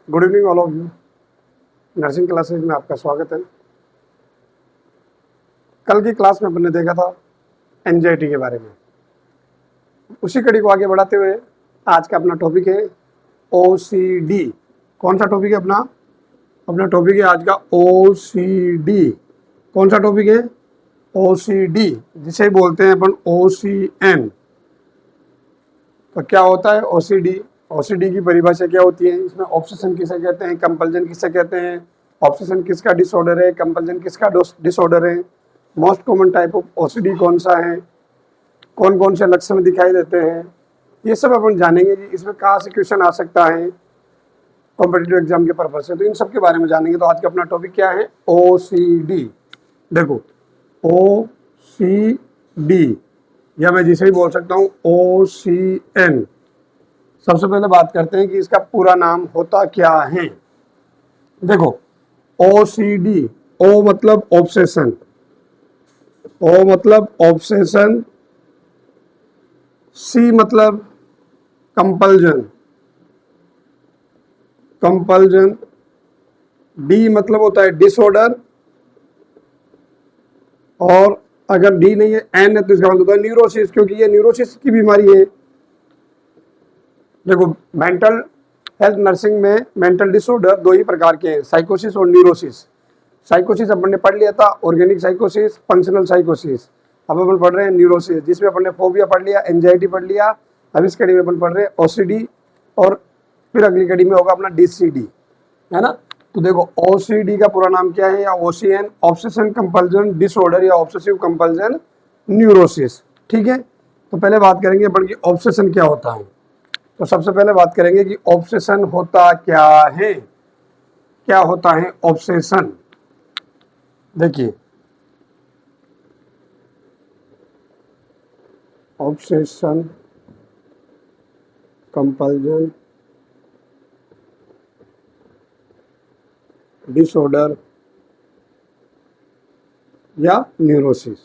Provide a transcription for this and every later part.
Good evening all of you. Nursing classes में आपका स्वागत है। कल की क्लास में हमने देखा था एंजाइटी के बारे में। उसी कड़ी को आगे बढ़ाते हुए आज का अपना टॉपिक है OCD। कौन सा टॉपिक है अपना टॉपिक है आज का OCD। कौन सा टॉपिक है? OCD, जिसे बोलते हैं अपन OCN। तो क्या होता है OCD की परिभाषा क्या होती है? इसमें ऑब्सेशन किसे कहते हैं, कंपल्जन किसे कहते हैं, ऑब्सेशन किसका डिसऑर्डर है, कंपल्जन किसका डिसऑर्डर है, most common type of OCD कौन सा है, कौन कौन से लक्षण दिखाई देते हैं, ये सब अपन जानेंगे कि इसमें कहाँ से क्वेश्चन आ सकता है कॉम्पिटिटिव एग्जाम के पर्पज से। तो इन सब के बारे में जानेंगे। तो आज का अपना टॉपिक क्या है? OCD। देखो OCD या मैं जिसे भी बोल सकता हूँ OCN। सबसे पहले बात करते हैं कि इसका पूरा नाम होता क्या है। देखो OCD, O मतलब ऑब्सेशन, O मतलब ऑब्सेशन, C मतलब कंपल्जन, D मतलब होता है डिसऑर्डर, और अगर D नहीं है, N है, तो इसका मतलब होता है न्यूरोसिस, क्योंकि ये न्यूरोसिस की बीमारी है। देखो मेंटल हेल्थ नर्सिंग में मेंटल डिसऑर्डर दो ही प्रकार के हैं, साइकोसिस और न्यूरोसिस। साइकोसिस अपन ने पढ़ लिया था, ऑर्गेनिक साइकोसिस, फंक्शनल साइकोसिस। अब अपन पढ़ रहे हैं न्यूरोसिस, जिसमें अपन ने फोबिया पढ़ लिया, एंजाइटी पढ़ लिया। अब इस कड़ी में अपन पढ़ रहे हैं OCD, और फिर अगली कड़ी में होगा अपना DCD, है ना। तो देखो OCD का पूरा नाम क्या है, या OCN, ऑब्सेशन कंपल्जन डिसऑर्डर या ऑब्सेसिव कंपल्जन न्यूरोसिस। ठीक है, तो पहले बात करेंगे अपन की ऑब्सेशन क्या होता है। तो सबसे पहले बात करेंगे कि ऑब्सेशन होता क्या है। क्या होता है ऑब्सेशन? देखिए ऑब्सेशन कंपल्जन डिसऑर्डर या न्यूरोसिस।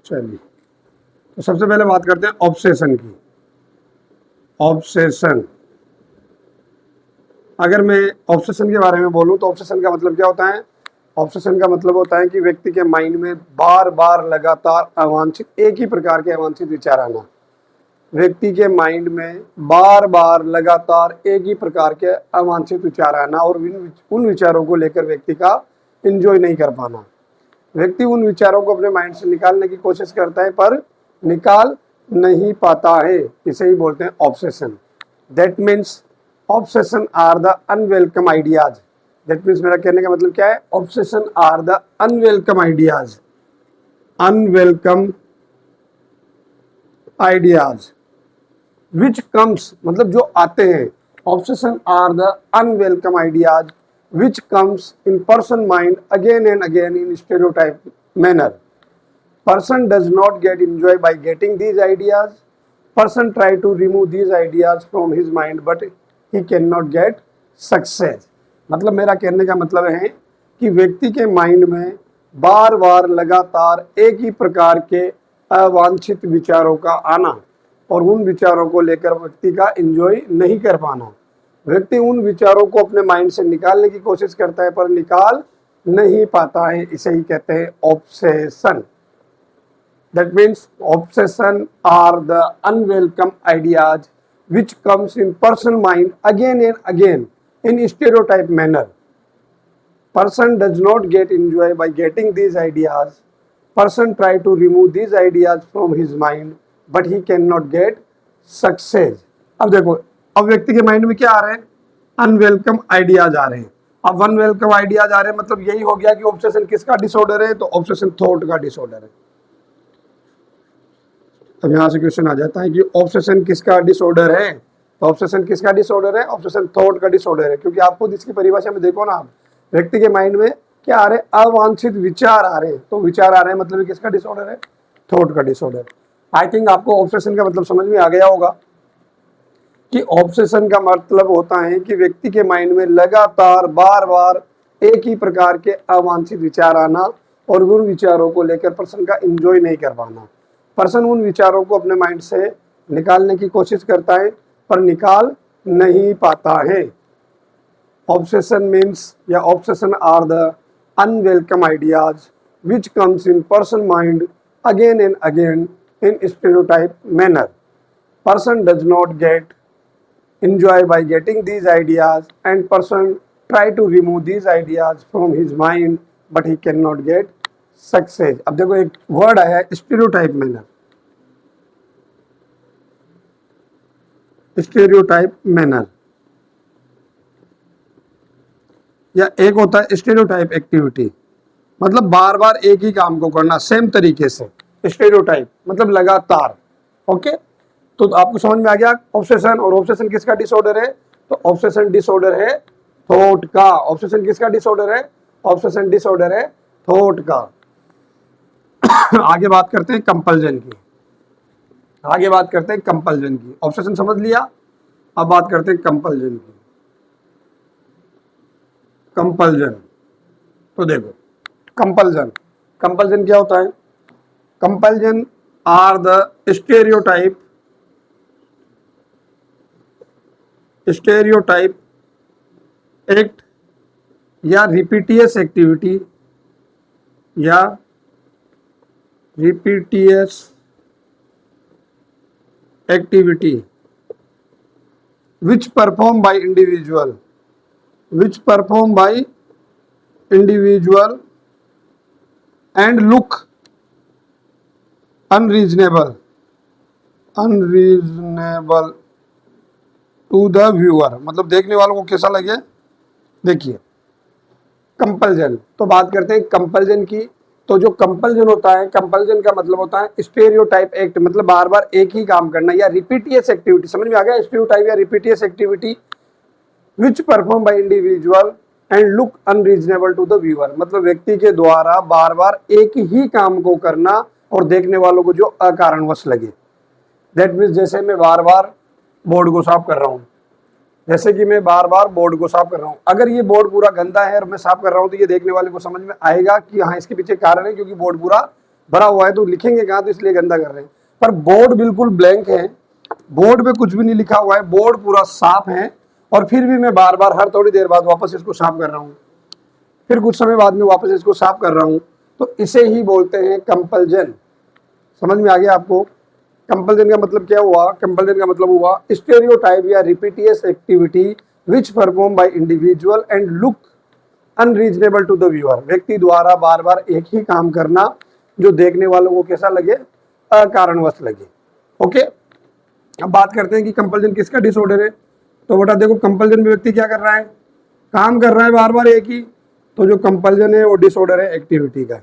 चलिए, तो सबसे पहले बात करते हैं ऑब्सेशन की। ऑब्सेशन, अगर मैं ऑब्सेशन के बारे में बोलूं तो ऑब्सेशन का मतलब क्या होता है? ऑब्सेशन का मतलब होता है कि व्यक्ति के माइंड में बार बार लगातार अवांछित एक ही प्रकार के अवांछित विचार आना। व्यक्ति के माइंड में बार बार लगातार एक ही प्रकार के अवांछित विचार आना, और उन विचारों को लेकर व्यक्ति का एंजॉय नहीं कर पाना। व्यक्ति उन विचारों को अपने माइंड से निकालने की कोशिश करता है पर निकाल नहीं पाता है। इसे ही बोलते हैं obsession. That means obsession are the unwelcome ideas. That means मेरा कहने का मतलब क्या है? Obsession are the unwelcome ideas. Unwelcome ideas which comes, मतलब जो आते हैं। Obsession are the unwelcome ideas which comes in person mind again and again in stereotype manner. Person does not get enjoy by getting these ideas. Person try to remove these ideas from his mind but he cannot get success. मतलब मेरा कहने का मतलब है कि व्यक्ति के mind में बार बार लगातार एक ही प्रकार के अवांछित विचारों का आना, और उन विचारों को लेकर व्यक्ति का एंजॉय नहीं कर पाना। व्यक्ति उन विचारों को अपने माइंड से निकालने की कोशिश करता है पर निकाल नहीं पाता है। इसे ही कहते हैं obsession. That means obsession are the unwelcome ideas which comes in person mind again and again in stereotype manner. Person does not get enjoy by getting these ideas. Person try to remove these ideas from his mind but he cannot get success. अब देखो, अब व्यक्ति के mind में क्या आ रहे हैं? Unwelcome ideas आ रहे हैं। अब अनवेलकम आइडियाज आ रहे हैं मतलब यही हो गया कि ऑब्सेशन किसका डिसऑर्डर है? तो ऑब्सेशन थॉट का डिसऑर्डर है। अब यहाँ से क्वेश्चन आ जाता है कि ऑब्सेशन किसका डिसऑर्डर है? तो ऑब्सेशन किसका डिसऑर्डर है? ऑब्सेशन थॉट का डिसऑर्डर है, क्योंकि आपको इसकी परिभाषा में देखो ना, आप व्यक्ति के माइंड में क्या आ रहे हैं? अवांछित विचार आ रहे हैं। तो विचार आ रहे हैं मतलब किसका डिसऑर्डर है? थॉट का डिसऑर्डर। आई थिंक आपको ऑब्सेशन का मतलब समझ में आ गया होगा कि ऑब्सेशन का मतलब होता है कि व्यक्ति के माइंड में लगातार बार बार एक ही प्रकार के अवांछित विचार आना, और उन विचारों को लेकर पर्सन का एंजॉय नहीं कर पाना। पर्सन उन विचारों को अपने माइंड से निकालने की कोशिश करता है पर निकाल नहीं पाता है। ऑब्सेशन मीन्स या obsession are the unwelcome ideas which comes in person mind again and again in stereotype manner. Person does not get enjoy by getting these ideas and person try to remove these ideas from his mind but he cannot get success. अब देखो एक word आया है stereotype manner, stereotype manner, या एक होता है stereotype activity, मतलब बार बार एक ही काम को करना सेम तरीके से। स्टेरियोटाइप मतलब लगातार। ओके, तो आपको समझ में आ गया ऑब्सेशन। और ऑब्सेशन किसका डिसऑर्डर है? तो ऑब्सेशन डिसऑर्डर है थॉट का। ऑब्सेशन किसका डिसऑर्डर है? ऑब्सेशन डिसऑर्डर है थॉट का। आगे बात करते हैं कंपल्जन की। आगे बात करते हैं कंपल्जन की। ऑब्सेशन समझ लिया, अब बात करते हैं कंपल्जन की। कंपल्जन, तो देखो कंपल्जन, कंपल्जन क्या होता है? Compulsion are the stereotype act या रिपीटियस एक्टिविटी या repetitious activity which perform by individual and look unreasonable to the viewer, मतलब देखने वालों को कैसा लगे। देखिए कंपल्जन, तो बात करते हैं कंपल्जन की। तो जो कंपल्जन होता है, कंपल्जन का मतलब होता है स्टेरियोटाइप एक्ट, मतलब बार बार एक ही काम करना, या रिपीटियस एक्टिविटी। समझ में आ गया? स्टेरियोटाइप या repetitious activity which perform by individual and look unreasonable to the viewer, मतलब व्यक्ति के द्वारा बार बार एक ही काम को करना और देखने वालों को जो अकारणवश लगे। दैट मीन्स जैसे मैं बार बार बोर्ड को साफ कर रहा हूँ, जैसे कि मैं बार बार बोर्ड को साफ कर रहा हूँ, अगर ये बोर्ड पूरा गंदा है और मैं साफ कर रहा हूँ तो ये देखने वाले को समझ में आएगा कि हाँ इसके पीछे कारण है, क्योंकि बोर्ड पूरा भरा हुआ है, तो लिखेंगे कहाँ, तो इसलिए गंदा कर रहे हैं। पर बोर्ड बिल्कुल ब्लैंक है, बोर्ड पे कुछ भी नहीं लिखा हुआ है, बोर्ड पूरा साफ है, और फिर भी मैं बार बार हर थोड़ी देर बाद वापस इसको साफ कर रहा हूँ, फिर कुछ समय बाद में वापस इसको साफ कर रहा हूँ, तो इसे ही बोलते हैं कंपल्जन। समझ में आ गया आपको? कंपल्जन का मतलब क्या हुआ? कंपल्जन का मतलब हुआ स्टेरियोटाइप या repetitious activity which perform by individual and look unreasonable to the viewer, व्यक्ति द्वारा बार बार एक ही काम करना जो देखने वालों को कैसा लगे, अकारणवश लगे। ओके, अब बात करते हैं कि कंपल्जन किसका डिसऑर्डर है। तो बेटा देखो कंपल्जन में व्यक्ति क्या कर रहा है? काम कर रहा है बार बार एक ही, तो जो कंपल्जन है वो डिसऑर्डर है एक्टिविटी का।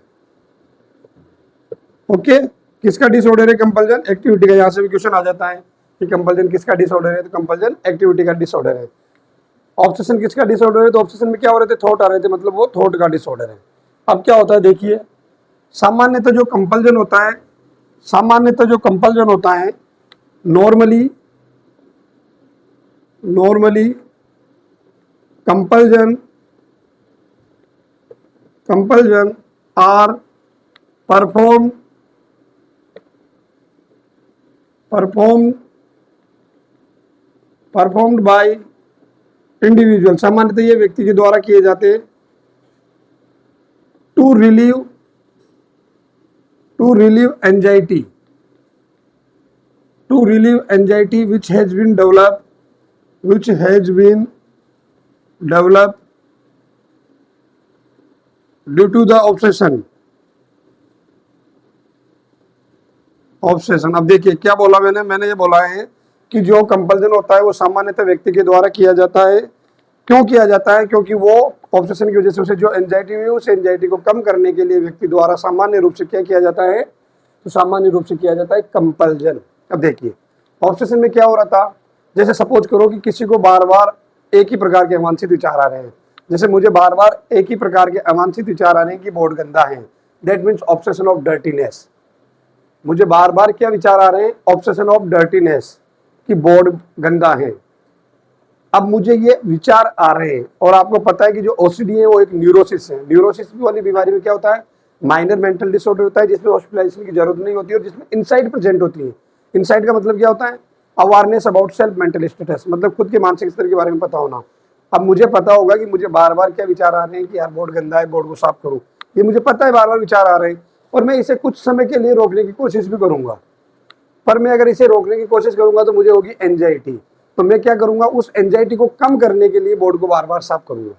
ओके, किसका डिसऑर्डर है? कंपल्जन एक्टिविटी का। यहाँ से भी क्वेश्चन आ जाता है कि कंपल्जन किसका डिसऑर्डर है, तो कंपल्जन एक्टिविटी का डिसऑर्डर है। ऑब्सेशन किसका डिसऑर्डर है? तो ऑब्सेशन में क्या हो रहे थे? थॉट आ रहे थे, मतलब वो थॉट का डिसऑर्डर है। अब क्या होता है देखिए, सामान्यतः जो कंपल्जन होता है, सामान्यतः जो कंपल्जन होता है normally compulsion are performed by individual, सामान्यतः ये व्यक्ति के द्वारा किए जाते हैं to relieve anxiety which has been developed due to the obsession। अब देखिए क्या बोला मैंने ये बोला है कि जो कंपल्जन होता है वो सामान्यतः व्यक्ति के द्वारा किया जाता है। क्यों किया जाता है? क्योंकि वो ऑब्सेशन की वजह से उसे जो एंजाइटी हुई है, उस एंजाइटी को कम करने के लिए व्यक्ति द्वारा सामान्य रूप से क्या किया जाता है? तो सामान्य रूप से किया जाता है कंपल्जन। अब देखिए ऑब्सेशन में क्या हो रहा था, जैसे सपोज करो कि किसी को बार बार एक ही प्रकार के अवांछित विचार आ रहे हैं, जैसे मुझे बार बार एक ही प्रकार के अवांछित विचार आ रहे हैं कि बोर्ड गंदा है, that means obsession of dirtiness. मुझे बार बार क्या विचार आ रहे हैं? ऑब्सेशन ऑफ डर्टीनेस, कि बोर्ड गंदा है। अब मुझे ये विचार आ रहे हैं, और आपको पता है कि जो ओसीडी है वो एक न्यूरोसिस है। न्यूरोसिस वाली बीमारी में क्या होता है? माइनर मेंटल डिसऑर्डर होता है, जिसमें हॉस्पिटलाइजेशन की जरूरत नहीं होती और जिसमें इनसाइट प्रेजेंट होती है। इनसाइट का मतलब क्या होता है? Awareness about self mental status, मतलब खुद के मानसिक स्तर के बारे में पता होना। अब मुझे पता होगा कि मुझे बार बार क्या विचार आ रहे हैं कि यार बोर्ड गंदा है, बोर्ड को साफ करूं, ये मुझे पता है बार बार विचार आ रहे हैं, और मैं इसे कुछ समय के लिए रोकने की कोशिश भी करूंगा। पर मैं अगर इसे रोकने की कोशिश करूंगा तो मुझे होगी एंजाइटी, तो मैं क्या करूंगा, उस एंजाइटी को कम करने के लिए बोर्ड को बार बार साफ करूंगा।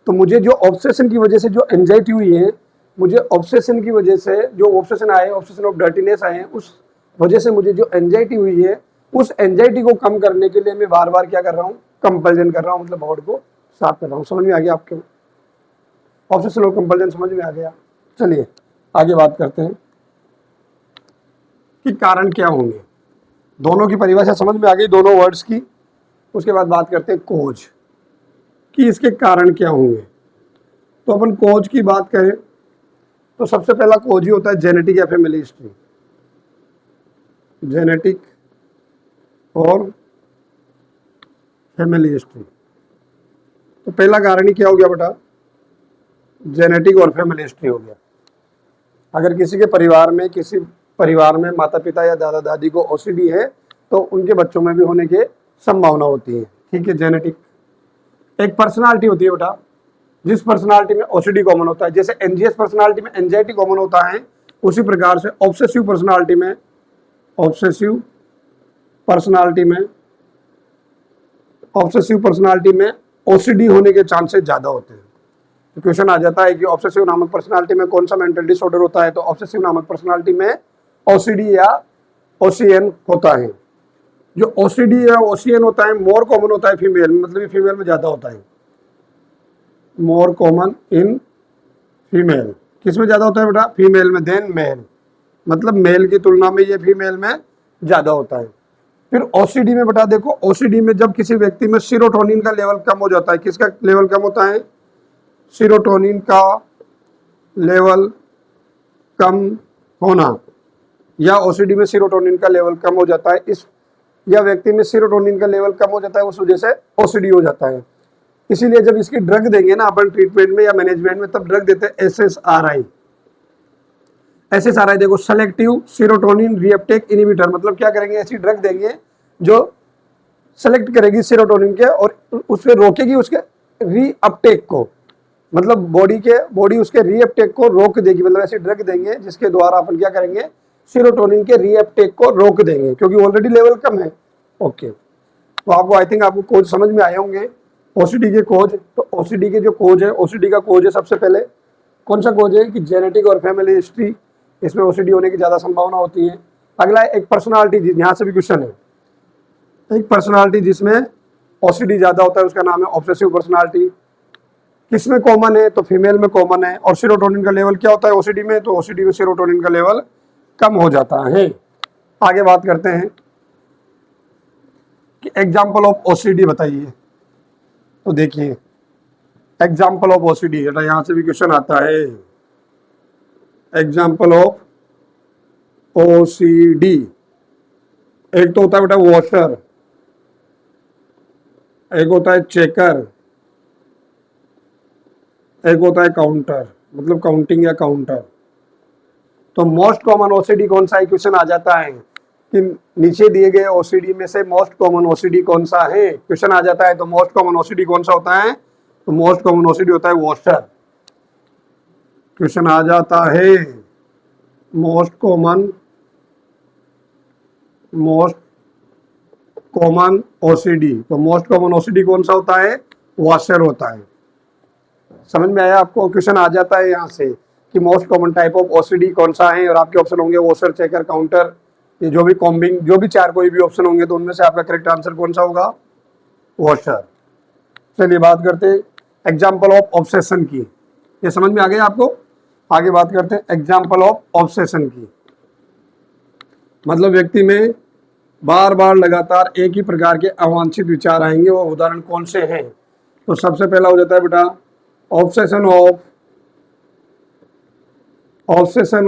तो मुझे जो ऑब्सेशन की वजह से जो एंजाइटी हुई है, मुझे ऑब्सेशन की वजह से जो ऑब्सेशन आए, ऑब्सेशन ऑफ डर्टीनेस आए, उस वजह से मुझे जो एंजाइटी हुई है, उस एंजाइटी को कम करने के लिए मैं बार बार क्या कर रहा हूँ, कंपल्जन कर रहा हूँ, मतलब बोर्ड को साफ कर रहा हूँ। समझ में आ गया आपके? ऑब्सेशन और कंपल्जन समझ में आ गया। चलिए आगे बात करते हैं कि कारण क्या होंगे। दोनों की परिभाषा समझ में आ गई, दोनों वर्ड्स की। उसके बाद बात करते हैं कोज, कि इसके कारण क्या होंगे। तो अपन कोज की बात करें तो सबसे पहला कोज ही होता है जेनेटिक या फैमिली हिस्ट्री। जेनेटिक और फैमिली हिस्ट्री, तो पहला कारण ही क्या हो गया बेटा, जेनेटिक और फैमिली हिस्ट्री हो गया। अगर किसी के परिवार में माता पिता या दादा दादी को ओसीडी है तो उनके बच्चों में भी होने की संभावना होती है। ठीक है, जेनेटिक। एक पर्सनालिटी होती है बेटा, जिस पर्सनालिटी में ओसीडी कॉमन होता है, जैसे एनजीएस पर्सनालिटी में एंजाइटी कॉमन होता है, उसी प्रकार से ऑब्सेसिव पर्सनालिटी में ओसीडी होने के चांसेस ज्यादा होते हैं। तो क्वेश्चन आ जाता है कि ऑब्सेसिव नामक पर्सनालिटी में कौन सा मेंटल डिसऑर्डर होता है, तो ऑब्सेसिव नामक पर्सनालिटी में ओसीडी या ओसीएन होता है। जो ओसीडी या ओसीएन होता है मोर कॉमन होता है फीमेल में, मतलब फीमेल में ज्यादा होता है। मोर कॉमन इन फीमेल, किसमें ज्यादा होता है बेटा, फीमेल में, देन मेल, मतलब मेल की तुलना में ये फीमेल में ज्यादा होता है। फिर ओसीडी में बेटा देखो, ओसीडी में जब किसी व्यक्ति में सीरोटोनिन का लेवल कम हो जाता है, किसका लेवल कम होता है, सीरोटोनिन का लेवल कम होना, या ओसीडी में सीरोटोनिन का लेवल कम हो जाता है, इस या व्यक्ति में सीरोटोनिन का लेवल कम हो जाता है, उस वजह से ओसीडी हो जाता है। इसीलिए जब इसकी ड्रग देंगे ना अपन ट्रीटमेंट में या मैनेजमेंट में, तब ड्रग देते हैं एसएसआरआई। देखो, सेलेक्टिव सीरोटोनिन रीअपटेक इनहिबिटर, मतलब क्या करेंगे, ऐसी ड्रग देंगे जो सेलेक्ट करेगी सीरोटोनिन के और उससे रोकेगी उसके रीअपटेक को, मतलब बॉडी उसके रीअपटेक को रोक देगी। मतलब ऐसी ड्रग देंगे जिसके द्वारा अपन क्या करेंगे, सीरोटोनिन के रीअपटेक को रोक देंगे, क्योंकि ऑलरेडी लेवल कम है। ओके, तो आपको आई थिंक आपको कोज समझ में आए होंगे। ओसीडी के कोज, तो ओसीडी के जो कोज है, ओसीडी का कोज है सबसे पहले कौन सा कोज है कि जेनेटिक और फैमिली हिस्ट्री, इसमें ओसीडी होने की ज्यादा संभावना होती है। अगला एक पर्सनालिटी, यहाँ से भी क्वेश्चन है, एक पर्सनालिटी जिसमें ओसीडी ज्यादा होता है उसका नाम है ऑब्सेसिव पर्सनालिटी। किसमें कॉमन है, तो फीमेल में कॉमन है। और सीरोटोनिन का लेवल क्या होता है ओसीडी में, तो ओसीडी में सीरोटोनिन का लेवल कम हो जाता है। आगे बात करते हैं कि एग्जाम्पल ऑफ ओसीडी बताइए। तो देखिए एग्जाम्पल ऑफ ओसीडी, यहाँ से भी क्वेश्चन आता है। एग्जाम्पल ऑफ ओसीडी, एक तो होता है बेटा वॉशर, एक होता है चेकर, एक होता है काउंटर, मतलब काउंटिंग या काउंटर। तो मोस्ट कॉमन ओसीडी कौन सा है, क्वेश्चन आ जाता है कि नीचे दिए गए ओसीडी में से मोस्ट कॉमन ओसीडी कौन सा है, क्वेश्चन आ जाता है। तो मोस्ट कॉमन ओसीडी कौन सा होता है, तो मोस्ट कॉमन ओसीडी होता है वॉशर। क्वेश्चन आ जाता है मोस्ट कॉमन ओसीडी, तो मोस्ट कॉमन ओसीडी कौन सा होता है, वॉशर होता है। समझ में आया आपको? क्वेश्चन आ जाता है यहाँ से कि most common type of OCD कौन सा है, और आपके ऑप्शन होंगे वॉशर, चेकर, काउंटर, ये जो भी कॉम्बिंग, जो भी चार कोई भी ऑप्शन होंगे, तो उनमें से आपका करेक्ट आंसर कौन सा होगा, वॉशर। चलिए बात करते हैं एग्जाम्पल ऑफ ऑब्सेशन की, ये समझ में आ गया आपको। आगे बात करते हैं एग्जाम्पल ऑफ ऑब्सेशन की, मतलब व्यक्ति में बार बार लगातार एक ही प्रकार के अवांछित विचार आएंगे, वो उदाहरण कौन से हैं। तो सबसे पहला हो जाता है बेटा ऑब्सेशन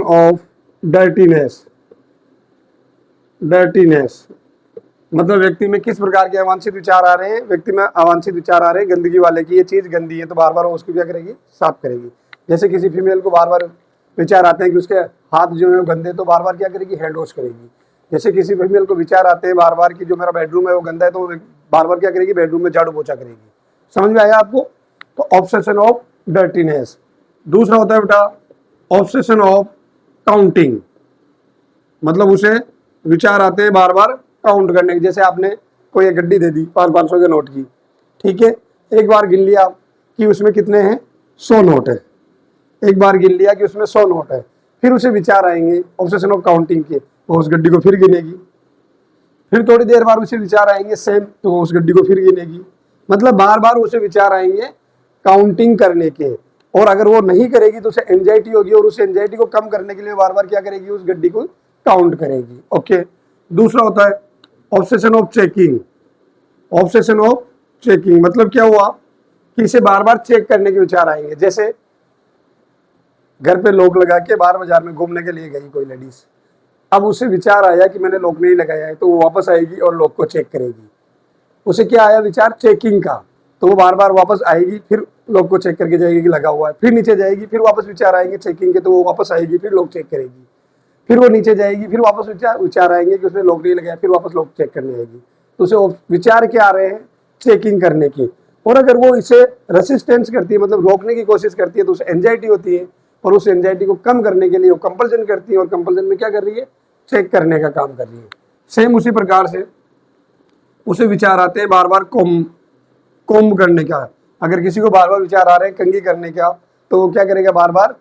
ऑफ डर्टीनेस, मतलब व्यक्ति में किस प्रकार के अवांछित विचार आ रहे हैं, व्यक्ति में अवांछित विचार आ रहे हैं गंदगी वाले की, ये चीज गंदी है, तो बार बार वो उसको क्या करेगी, साफ करेगी। जैसे किसी फीमेल को बार बार विचार आते हैं कि उसके हाथ जो है गंदे, तो बार बार क्या करेगी, हैंड वॉश करेगी। जैसे किसी फीमेल को विचार आते हैं बार बार कि जो मेरा बेडरूम है वो गंदा है, तो वो बार बार क्या करेगी, बेडरूम में झाड़ू पोछा करेगी। समझ में आया आपको? तो ऑब्सेशन ऑफ डर्टीनेस। दूसरा होता है बेटा ऑब्सेशन ऑफ काउंटिंग, मतलब उसे विचार आते हैं बार बार काउंट करने के। जैसे आपने कोई एक गड्डी दे दी 500 के नोट की, ठीक है, एक बार गिन लिया कि उसमें कितने हैं, 100 नोट है, एक बार गिन लिया कि उसमें 100 नोट है, फिर उसे विचार आएंगे ऑब्सेशन ऑफ काउंटिंग के, वो उस गड्डी को फिर गिनेगी, फिर थोड़ी देर बाद उसे विचार आएंगे सेम, तो वो उस गड्डी को फिर गिनेगी। मतलब बार बार उसे विचार आएंगे काउंटिंग करने के, और अगर वो नहीं करेगी तो उसे एंजाइटी होगी, और उस एंजाइटी को कम करने के लिए बार बार क्या करेगी, उस गड्डी को काउंट करेगी। ओके। दूसरा होता है obsession of checking. Obsession of checking मतलब क्या हुआ कि इसे बार बार चेक करने के विचार आएंगे। जैसे घर पे लॉक लगा के बाहर बाजार में घूमने के लिए गई कोई लेडीज, अब उसे विचार आया कि मैंने लॉक नहीं लगाया है, तो वो वापस आएगी और लॉक को चेक करेगी। उसे क्या आया विचार, चेकिंग का, तो वो बार बार वापस आएगी, फिर लॉक को चेक करके जाएगी कि लगा हुआ है, फिर नीचे जाएगी, फिर वापस विचार आएंगे चेकिंग के, तो वो वापस आएगी, फिर लॉक चेक करेगी, फिर वो नीचे जाएगी, फिर वापस विचार आएंगे कि उसने लॉक नहीं लगाया, फिर वापस लॉक चेक करने आएगी। तो उसे विचार क्या आ रहे हैं, चेकिंग करने की। और अगर वो इसे रेसिस्टेंस करती है, मतलब रोकने की कोशिश करती है, तो उसे एंजाइटी होती है, और उस एंजाइटी को कम करने के लिए वो कंपल्सन करती है, और कंपल्सन में क्या कर रही है, चेक करने का काम कर रही है। सेम उसी प्रकार से उसे विचार आते हैं बार बार कोम करने का। अगर किसी को बार बार विचार आ रहे हैं कंघी करने का, तो वो क्या करेगा, बार बार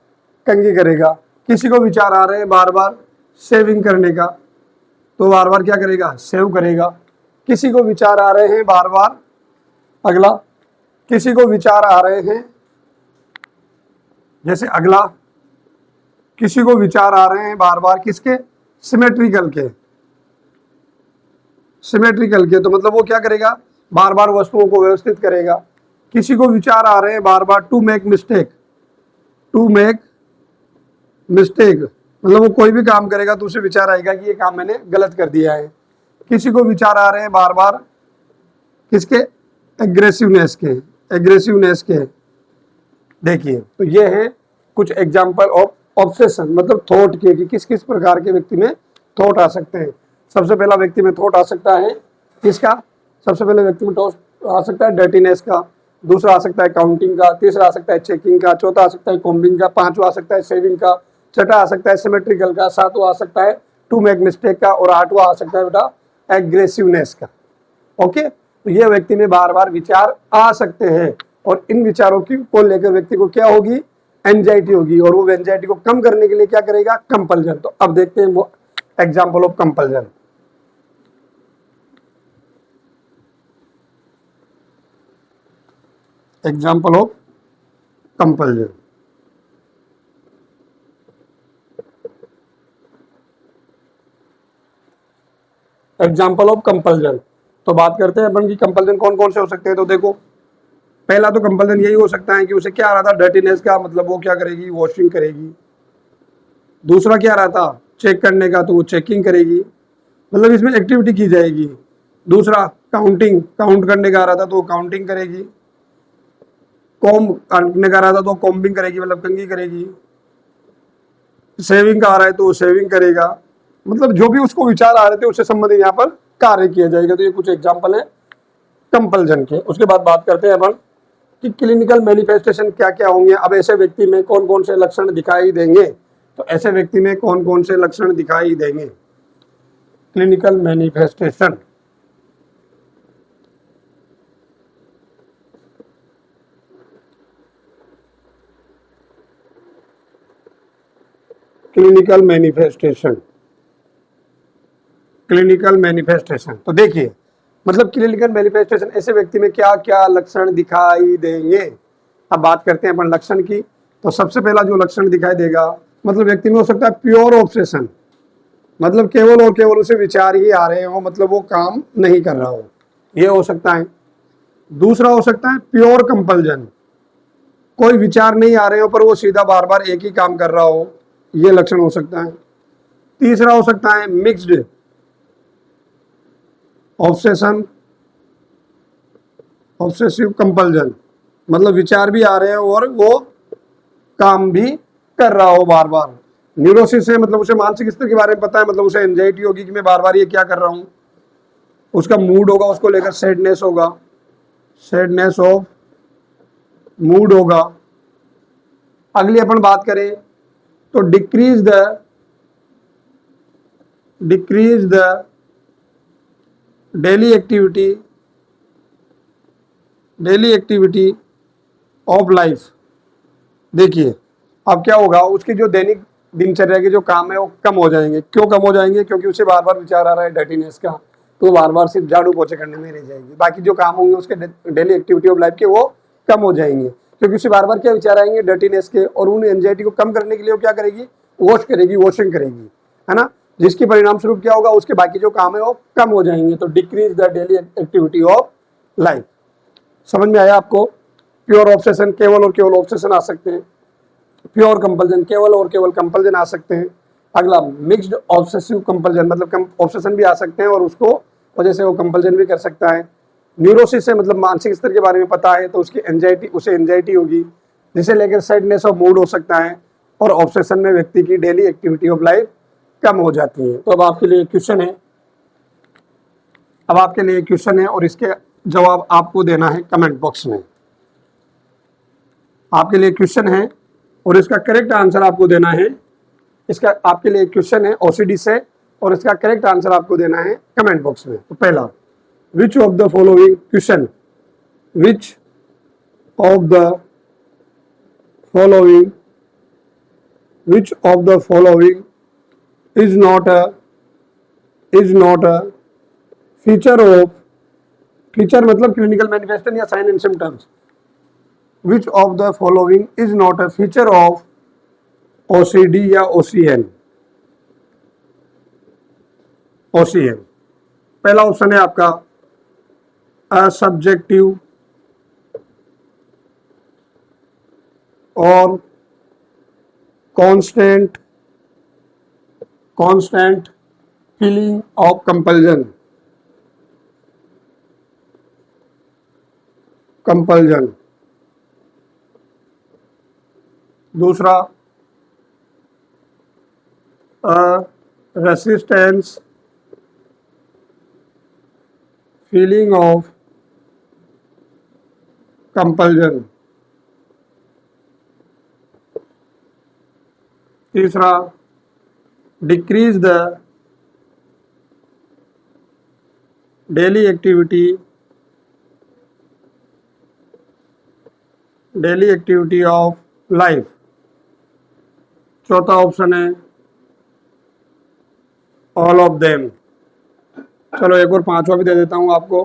कंघी करेगा। किसी को विचार आ रहे हैं बार बार सेविंग करने का, तो बार बार क्या करेगा, सेव करेगा। किसी को विचार आ रहे हैं बार बार, अगला, किसी को विचार आ रहे हैं, जैसे अगला, किसी को विचार आ रहे हैं बार बार किसके, सिमेट्रिकल के। सिमेट्रिकल के तो मतलब वो क्या करेगा, बार बार वस्तुओं को व्यवस्थित करेगा। किसी को विचार आ रहे हैं बार बार to make mistake. To make mistake मतलब वो कोई भी काम करेगा तो उसे विचार आएगा कि ये काम मैंने गलत कर दिया है। किसी को विचार आ रहे हैं बार बार किसके, एग्रेसिवनेस के। एग्रेसिवनेस के देखिए, तो ये है कुछ एग्जाम्पल ऑफ ऑब्सेशन, मतलब थॉट के, कि किस किस प्रकार के व्यक्ति में थॉट आ सकते हैं। सबसे पहला व्यक्ति में थॉट आ सकता है किसका, सबसे पहले व्यक्ति में थॉट आ सकता है डर्टीनेस का, दूसरा आ सकता है काउंटिंग का, तीसरा आ सकता है चेकिंग का, चौथा आ सकता है कॉम्बिंग का, पांचवा आ सकता है सेविंग का, छठा आ सकता है सिमेट्रिकल का, सातवां आ सकता है टू मेक मिस्टेक का, और आठवां आ सकता है बेटा एग्रेसिवनेस का। ओके, तो ये व्यक्ति में बार बार विचार आ सकते हैं, और इन विचारों की को लेकर व्यक्ति को क्या होगी, एंजाइटी होगी, और वो एंजाइटी को कम करने के लिए क्या करेगा, कंपल्जन। तो अब देखते हैं वो example of compulsion. Example of compulsion. Example of compulsion, तो बात करते हैं अपन की कंपल्जन कौन कौन से हो सकते हैं। तो देखो, पहला तो कंपल्जन यही हो सकता है कि उसे क्या आ रहा था, डर्टीनेस का, मतलब वो क्या करेगी, वॉशिंग करेगी। दूसरा क्या आ रहा था, चेक करने का, तो वो चेकिंग करेगी, मतलब इसमें एक्टिविटी की जाएगी। दूसरा काउंटिंग, काउंट करने का आ रहा था तो वो काउंटिंग करेगी। कॉम्ब करने का आ रहा था तो कॉम्बिंग करेगी, मतलब कंघी करेगी। सेविंग का आ रहा है तो वो सेविंग करेगा। मतलब जो भी उसको विचार आ रहे थे उससे संबंधित यहाँ पर कार्य किया जाएगा। तो ये कुछ एग्जाम्पल है कंपल्जन के। उसके बाद बात करते हैं अपन कि क्लिनिकल मैनिफेस्टेशन क्या क्या होंगे। अब ऐसे व्यक्ति में कौन कौन से लक्षण दिखाई देंगे, तो ऐसे व्यक्ति में कौन कौन से लक्षण दिखाई देंगे। Clinical manifestation, clinical manifestation, clinical manifestation. तो देखिए, मतलब क्लिनिकल मैनिफेस्टेशन ऐसे व्यक्ति में क्या क्या लक्षण दिखाई देंगे। अब बात करते हैं अपन लक्षण की। तो सबसे पहला जो लक्षण दिखाई देगा, मतलब व्यक्ति में हो सकता है प्योर ऑब्सेशन, मतलब केवल और केवल उसे विचार ही आ रहे हो, मतलब वो काम नहीं कर रहा हो, ये हो सकता है। दूसरा हो सकता है प्योर कंपल्जन, कोई विचार नहीं आ रहे हो पर वो सीधा बार बार एक ही काम कर रहा हो, ये लक्षण हो सकता है। तीसरा हो सकता है मिक्स्ड ऑब्सेशन, ऑब्सेसिव कंपल्जन, मतलब विचार भी आ रहे हो और वो काम भी कर रहा हो बार बार। न्यूरोसिस है मतलब उसे मानसिक स्तर के बारे में पता है, मतलब उसे एंजाइटी होगी कि मैं बार बार ये क्या कर रहा हूँ। उसका मूड होगा, उसको लेकर सैडनेस होगा, सैडनेस ऑफ मूड होगा। अगली अपन बात करें तो decrease the daily activity of life. देखिए अब क्या होगा, उसकी जो दैनिक दिनचर्या के जो काम है वो कम हो जाएंगे। क्यों कम हो जाएंगे? क्योंकि उसे बार बार विचार आ रहा है डर्टीनेस का, तो बार बार सिर्फ झाड़ू पोछे करने में रह जाएगी। बाकी जो काम होंगे उसके डेली एक्टिविटी ऑफ लाइफ के वो कम हो जाएंगे, क्योंकि उसे बार बार क्या विचार आएंगे डर्टीनेस के। और उन एंजाइटी को कम करने के लिए वो क्या करेगी, वॉशिंग करेगी, है ना। जिसके परिणाम स्वरूप क्या होगा, उसके बाकी जो काम है वो कम हो जाएंगे। तो decrease the daily activity of life. समझ में आया आपको? प्योर ऑब्सेशन, केवल और केवल ऑब्सेशन आ सकते हैं। प्योर कंपल्जन, केवल और केवल कंपल्जन आ सकते हैं। अगला मिक्स्ड ऑब्सेसिव कंपल्जन, मतलब ऑब्सेशन भी आ सकते हैं और उसको वजह से वो कंपल्जन भी कर सकता है। न्यूरोसिस है मतलब मानसिक स्तर के बारे में पता है, तो उसे एंजाइटी होगी, जिसे लेकर सैडनेस ऑफ मूड हो सकता है। और ऑब्सेशन में व्यक्ति की डेली एक्टिविटी ऑफ लाइफ कम हो जाती है। तो अब आपके लिए क्वेश्चन है और इसके जवाब आपको देना है कमेंट बॉक्स में। आपके लिए क्वेश्चन है और इसका करेक्ट आंसर आपको देना है। इसका आपके लिए क्वेश्चन है ओसीडी से और इसका करेक्ट आंसर आपको देना है कमेंट बॉक्स में। तो पहला, which of the following question, which of the following is not a feature मतलब क्लिनिकल मैनिफेस्टेशन या sign and symptoms. Which of the following is not a feature of OCD या OCN. पहला option है आपका a subjective और constant feeling of compulsion. दूसरा, resistance feeling of compulsion. तीसरा, decrease the daily activity of life. चौथा option है all of them. चलो एक और पांचवा भी दे देता हूं आपको।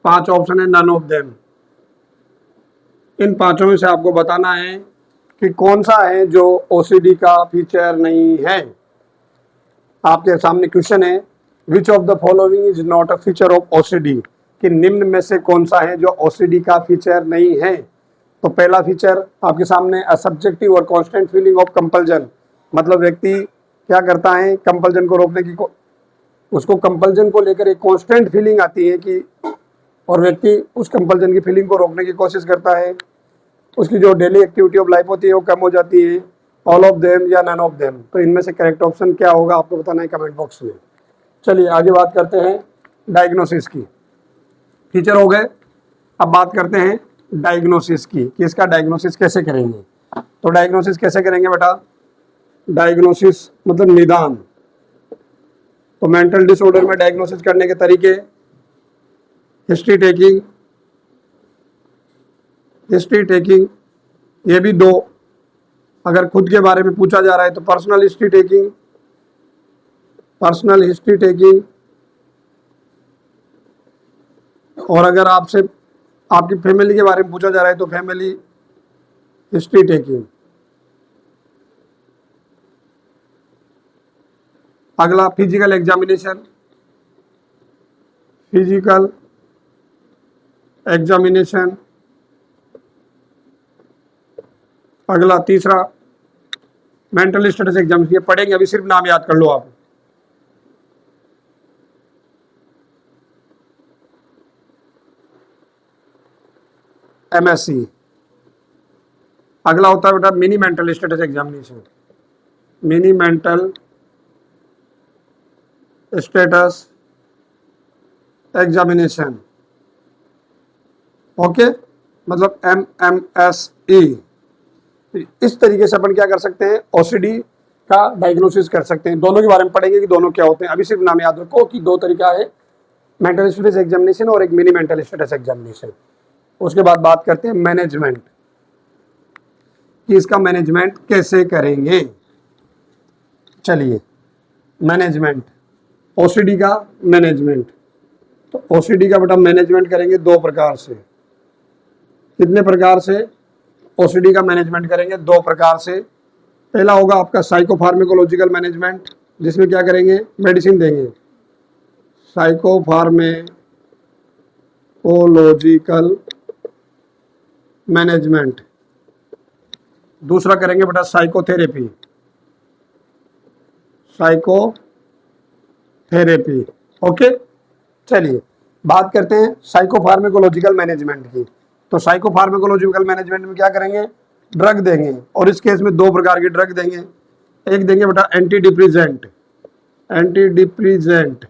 5 ऑप्शन है नन ऑफ देम। इन पांचों में से आपको बताना है कि कौन सा है जो ओसीडी का फीचर नहीं है। आपके सामने क्वेश्चन है, विच of the following is not a feature of OCD, कि निम्न में से कौन सा है जो ओसीडी का फीचर नहीं है। तो पहला फीचर आपके सामने असब्जेक्टिव और कांस्टेंट फीलिंग ऑफ कंपल्जन, मतलब व्यक्ति क्या करता है कंपल्जन को रोकने की उसको कंपल्जन को लेकर एक कांस्टेंट फीलिंग आती है कि, और व्यक्ति उस कंपल्जन की फीलिंग को रोकने की कोशिश करता है। उसकी जो डेली एक्टिविटी ऑफ लाइफ होती है वो कम हो जाती है। ऑल ऑफ देम या नन ऑफ देम। तो इनमें से करेक्ट ऑप्शन क्या होगा आपको बताना है कमेंट बॉक्स में। चलिए आगे बात करते हैं डायग्नोसिस की। फीचर हो गए, अब बात करते हैं डायग्नोसिस की कि इसका डायग्नोसिस कैसे करेंगे। तो डायग्नोसिस कैसे करेंगे बेटा? डायग्नोसिस मतलब निदान। तो मेंटल डिसऑर्डर में डायग्नोसिस करने के तरीके, हिस्ट्री टेकिंग, ये भी 2। अगर खुद के बारे में पूछा जा रहा है तो पर्सनल हिस्ट्री टेकिंग, और अगर आपसे आपकी फैमिली के बारे में पूछा जा रहा है तो फैमिली हिस्ट्री टेकिंग। अगला फिजिकल एग्जामिनेशन, अगला तीसरा मेंटल स्टेटस एग्जाम। ये पढ़ेंगे अभी, सिर्फ नाम याद कर लो आप। MSc। अगला होता है बेटा mini mental status examination. Mini mental status examination, okay, मतलब MMSE। इस तरीके से अपन क्या कर सकते हैं, OCD का डायग्नोसिस कर सकते हैं। दोनों के बारे में पढ़ेंगे कि दोनों क्या होते हैं। अभी सिर्फ नाम याद रखो कि दो तरीका है, मेंटल स्टेटस एग्जामिनेशन और एक मिनी मेंटल स्टेटस एग्जामिनेशन। उसके बाद बात करते हैं मैनेजमेंट, कि इसका मैनेजमेंट कैसे करेंगे। चलिए, मैनेजमेंट, OCD का मैनेजमेंट। तो OCD का बेटा मैनेजमेंट करेंगे दो प्रकार से। कितने प्रकार से OCD का मैनेजमेंट करेंगे? दो प्रकार से। पहला होगा आपका साइकोफार्मेकोलॉजिकल मैनेजमेंट, जिसमें क्या करेंगे, मेडिसिन देंगे, साइकोफार्मेकोलॉजिकल मैनेजमेंट। दूसरा करेंगे बेटा साइकोथेरेपी, साइकोथेरेपी, ओके। चलिए बात करते हैं साइकोफार्मेकोलॉजिकल मैनेजमेंट की। तो साइकोफार्मेकोलॉजिकल मैनेजमेंट में क्या करेंगे, ड्रग देंगे, और इस केस में दो प्रकार की ड्रग देंगे। एक देंगे बेटा anti depressant, anti depressant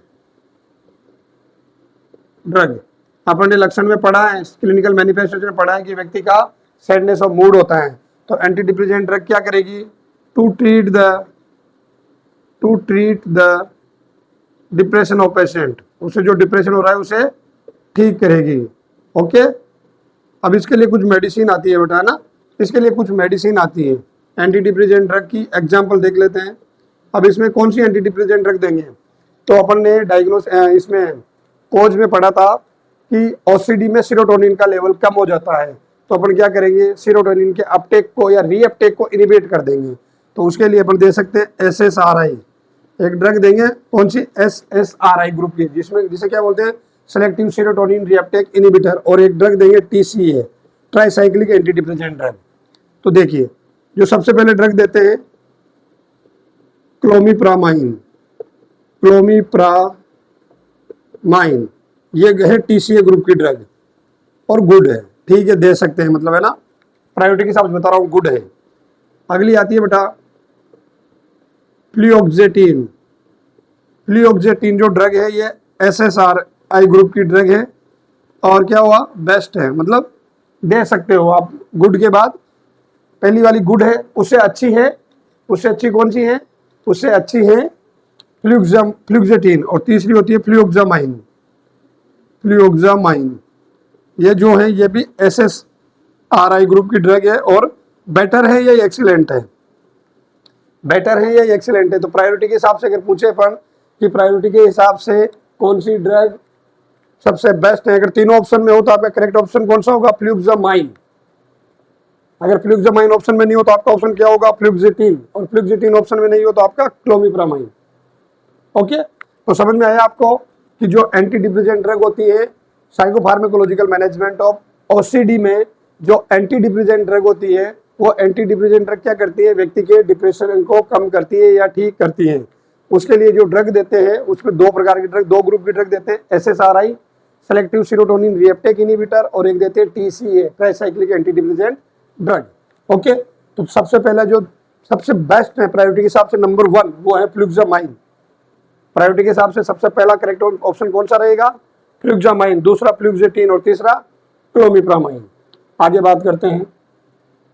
drug. अपन ने लक्षण में पढ़ा है, क्लिनिकल मैनिफेस्टेशन में पढ़ा है कि व्यक्ति का सैडनेस ऑफ मूड होता है। तो एंटी डिप्रेसेंट ड्रग क्या करेगी, to treat the depression of patient, उसे जो डिप्रेशन हो रहा है उसे ठीक करेगी, ओके। अब इसके लिए कुछ मेडिसिन आती है बेटा, ना, इसके लिए कुछ मेडिसिन आती है। एंटी डिप्रेसेंट ड्रग की एग्जांपल देख लेते हैं। अब इसमें कौन सी एंटी डिप्रेसेंट ड्रग देंगे, तो अपन ने इसमें कोज में पढ़ा था कि OCD में सीरोटोनिन का लेवल कम हो जाता है। तो अपन क्या करेंगे, सीरोटोनिन के अपटेक को या रीअपटेक को इनिबिट कर देंगे। तो उसके लिए अपन दे सकते हैं SSRI, एक ड्रग देंगे, कौन सी, SSRI ग्रुप की, जिसे क्या बोलते हैं, सेलेक्टिव सीरोटोनिन रीअपटेक इनिबिटर। और एक ड्रग देंगे TCA, tricyclic anti depressant drug. तो देखिए, जो सबसे पहले ड्रग देते हैं क्लोमिप्रामाइन, ये है TCA ग्रुप की ड्रग और गुड है, ठीक है, दे सकते हैं, मतलब है ना, प्रायोरिटी के हिसाब से बता रहा हूँ, गुड है। अगली आती है बेटा फ्लूओक्सेटिन जो ड्रग है ये SSRI ग्रुप की ड्रग है, और क्या हुआ, बेस्ट है, मतलब दे सकते हो आप। गुड के बाद पहली वाली गुड है, उससे अच्छी है, उससे अच्छी कौन सी है, उससे अच्छी है फ्लूओक्सेटिन, और तीसरी होती है फ्लूओक्सामाइन। ये जो है ये भी SSRI ग्रुप की ड्रग है, और बेटर है या एक्सीलेंट है, बेटर है या एक्सीलेंट है। तो प्रायोरिटी के हिसाब से अगर पूछे अपन कि प्रायोरिटी के हिसाब से कौन सी ड्रग सबसे बेस्ट है, अगर तीनों ऑप्शन में हो तो आपका करेक्ट ऑप्शन कौन सा होगा, फ्लूओक्सामाइन। अगर फ्लूओक्सामाइन ऑप्शन में नहीं हो तो आपका ऑप्शन क्या होगा, फ्लूओक्सेटिन, और फ्लूओक्सेटिन ऑप्शन में नहीं हो तो आपका क्लोमिप्रामाइन, ओके। तो समझ में आया आपको कि जो एंटी डिप्रेसेंट ड्रग होती है साइकोफार्मेकोलॉजिकल मैनेजमेंट ऑफ OCD में, जो एंटी डिप्रेसेंट ड्रग होती है, वो एंटी डिप्रेसेंट ड्रग क्या करती है, व्यक्ति के डिप्रेशन को कम करती है या ठीक करती है। उसके लिए जो ड्रग देते हैं उसमें दो प्रकार की ड्रग, दो ग्रुप की ड्रग देते हैं, SSRI selective serotonin reuptake inhibitor, और एक देते हैं TCA tricyclic anti depressant drug, okay. तो सबसे पहला जो सबसे बेस्ट है प्रायोरिटी के हिसाब से नंबर 1 वो है फ्लूओक्सामाइन। प्रायोरिटी के हिसाब से सबसे पहला करेक्ट ऑप्शन कौन सा रहेगा, फ्लूओक्सामाइन, दूसरा फ्लूओक्सेटिन और तीसरा क्लोमिप्रामाइन। आगे बात करते हैं,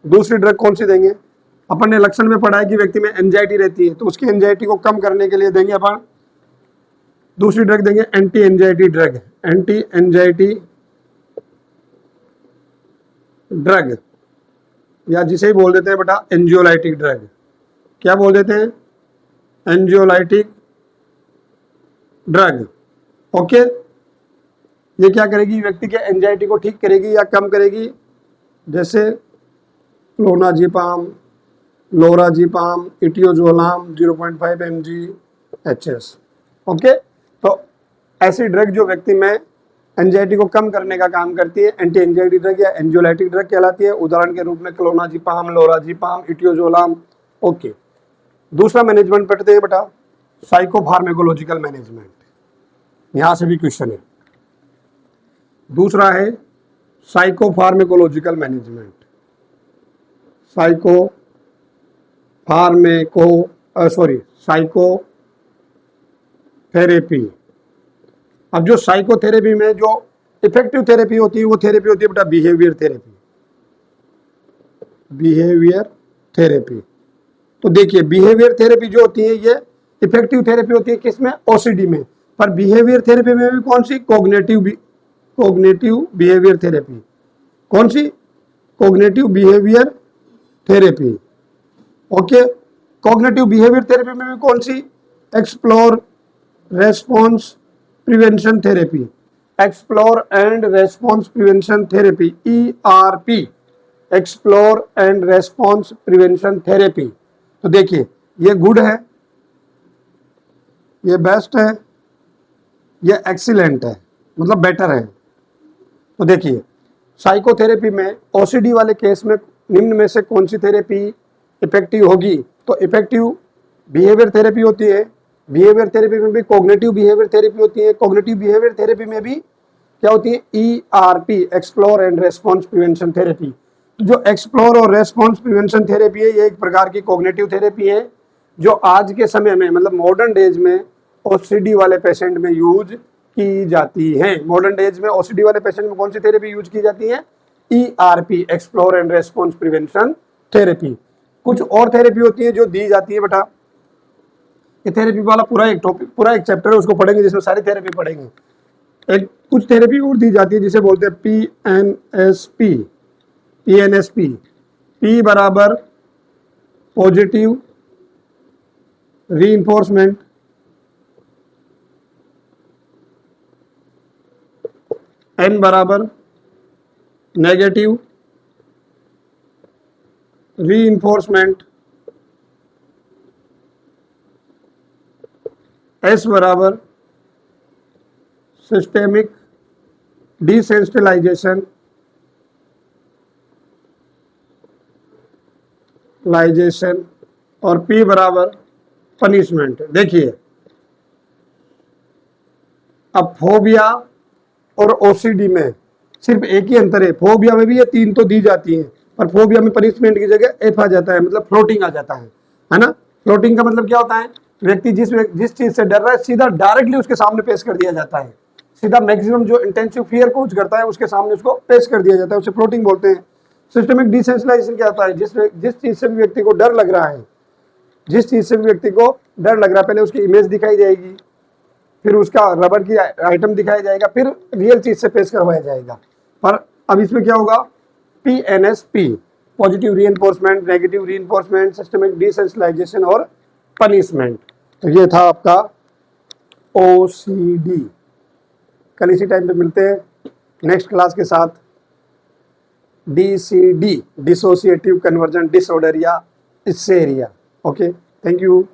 दूसरी ड्रग कौन सी देंगे। अपन ने लक्षण में पढ़ा है कि व्यक्ति में एंजाइटी रहती है, तो उसकी एंजाइटी को कम करने के लिए देंगे अपन दूसरी ड्रग देंगे, anti anxiety drug, anti anxiety drug, या जिसे ही बोल देते हैं बेटा एंजियोलाइटिक ड्रग। क्या बोल देते हैं, एंजियोलाइटिक ड्रग, ओके। ये क्या करेगी, व्यक्ति के एंजाइटी को ठीक करेगी या कम करेगी, जैसे क्लोनाजिपाम, लोराजिपाम, इटियोजोलाम 0.5 mg HS, ओके। तो ऐसी ड्रग जो व्यक्ति में एंजाइटी को कम करने का काम करती है, एंटी एंजाइटी ड्रग या एंजियोलाइटिक ड्रग कहलाती है। उदाहरण के रूप में क्लोनाजिपाम, लोराजिपाम, इटियोजोलाम, ओके। दूसरा मैनेजमेंट पढ़ते हैं बेटा साइकोफार्मेकोलॉजिकल मैनेजमेंट, यहां से भी क्वेश्चन है। दूसरा है साइकोफार्मेकोलॉजिकल मैनेजमेंट, साइकोफार्मेकोलॉजिकल साइकोथेरेपी। अब जो साइकोथेरेपी में जो इफेक्टिव थेरेपी होती है वो थेरेपी होती है बेटा बिहेवियर थेरेपी। बिहेवियर थेरेपी, तो देखिए बिहेवियर थेरेपी जो होती है ये इफेक्टिव थेरेपी होती है किसमें, ओसीडी में। पर बिहेवियर थेरेपी में भी कौन सी, कोग्निटिव बिहेवियर थेरेपी। कौन सी, cognitive behaviour therapy. Okay, cognitive behaviour therapy में भी कौन सी, explore response prevention therapy. Explore and response prevention therapy, ERP, explore and response prevention therapy. तो देखिए ये गुड है, ये बेस्ट है, ये एक्सीलेंट है, मतलब बेटर है। तो देखिए साइकोथेरेपी में ओसीडी वाले केस में निम्न में से कौन सी थेरेपी इफेक्टिव होगी, तो इफेक्टिव बिहेवियर थेरेपी होती है। बिहेवियर थेरेपी में भी कोग्निटिव बिहेवियर थेरेपी होती है। कोग्निटिव बिहेवियर थेरेपी में भी क्या होती है, ERP, explore and response prevention therapy. जो एक्सप्लोर और रेस्पॉन्स प्रिवेंशन थेरेपी है ये एक प्रकार की कोग्निटिव थेरेपी है जो आज के समय में मतलब मॉडर्न डेज में ओसीडी वाले पेशेंट में यूज की जाती है। मॉडर्न डेज में ओसीडी वाले पेशेंट में कौन सी थेरेपी यूज की जाती है, ERP, explore and response prevention therapy. कुछ और थेरेपी होती है जो दी जाती है बेटा, ये थेरेपी वाला पूरा एक टॉपिक, पूरा एक चैप्टर है, उसको पढ़ेंगे जिसमें सारी थेरेपी पढ़ेंगे। एक कुछ थेरेपी और दी जाती है जिसे बोलते हैं PNSP। P बराबर पॉजिटिव रीइंफोर्समेंट, N बराबर नेगेटिव रीइंफोर्समेंट, S बराबर सिस्टेमिक डिसेंसिटाइजेशन और P बराबर पनिशमेंट। देखिए अब फोबिया और ओसीडी में सिर्फ एक ही अंतर है, फोबिया में भी ये तीन तो दी जाती है पर फोबिया में पनिशमेंट की जगह F आ जाता है, मतलब फ्लोटिंग आ जाता है ना। फ्लोटिंग का मतलब क्या होता है, व्यक्ति जिस चीज से डर रहा है सीधा डायरेक्टली उसके सामने पेश कर दिया जाता है, सीधा मैक्सिमम जो इंटेंसिव फियर कोच करता है उसके सामने उसको पेश कर दिया जाता है, उसे फ्लोटिंग बोलते हैं। सिस्टेमिक डिसेंसिटाइजेशन क्या होता है, जिस चीज से भी व्यक्ति को डर लग रहा है, जिस चीज से भी व्यक्ति को डर लग रहा है पहले उसकी इमेज दिखाई जाएगी, फिर उसका रबर की आइटम दिखाया जाएगा, फिर रियल चीज से पेश करवाया जाएगा। पर अब इसमें क्या होगा, PNSP, positive reinforcement, negative reinforcement, systemic desensitization और पनिशमेंट। तो ये था आपका OCD। कल इसी टाइम पे मिलते हैं नेक्स्ट क्लास के साथ DCD, डिसोसिएटिव कन्वर्जन डिसऑर्डर या हिस्टेरिया। Okay, thank you.